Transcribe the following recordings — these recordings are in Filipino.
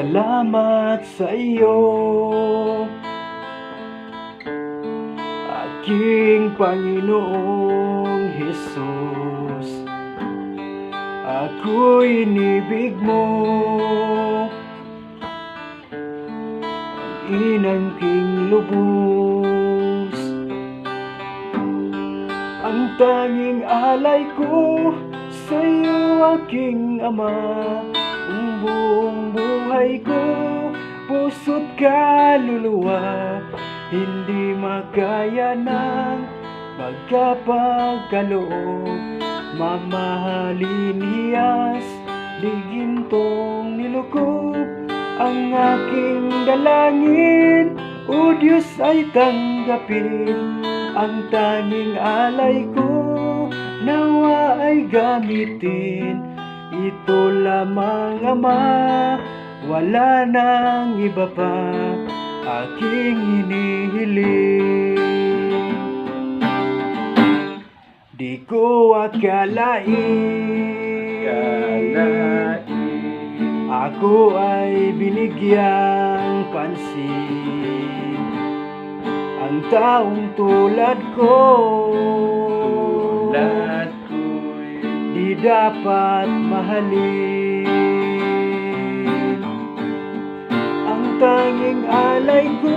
Salamat sa iyo, aking Panginoong Hesus. Ako'y inibig mo, ang inangking lubos. Ang tanging alay ko sa iyo, aking Ama. Ang buong buhay ko, puso't kaluluwa, hindi makaya ng magkapagkaloob. Mamahalin hiyas, di gintong nilukob. Ang aking dalangin, o Diyos, ay tanggapin. Ang tanging alay ko, nawa ay gamitin. Ito lamang, Ama, wala nang iba pa aking hinihiling. Di ko akalain ako ay binigyang pansin. Ang taong tulad ko, di dapat mahalin. Ang tanging alay ko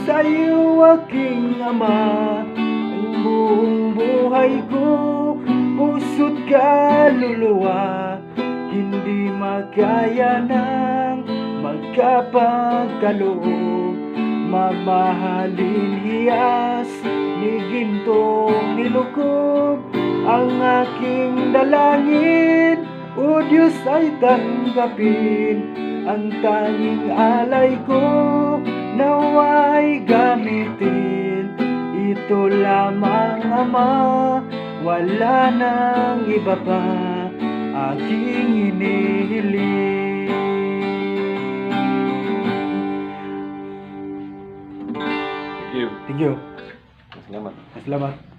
sa iyo, aking Ama. Ang buong buhay ko, puso't kaluluwa, hindi makaya ng magkapagkaloob. Mamahalin hiyas, ni gintong nilukob. Ang aking dalangin, o Diyos, ay tanggapin. Ang tanging alay ko, nawa'y gamitin. Ito lamang, Ama, wala nang iba pa aking hinihiling. Thank you. Thank you. Salamat. Salamat.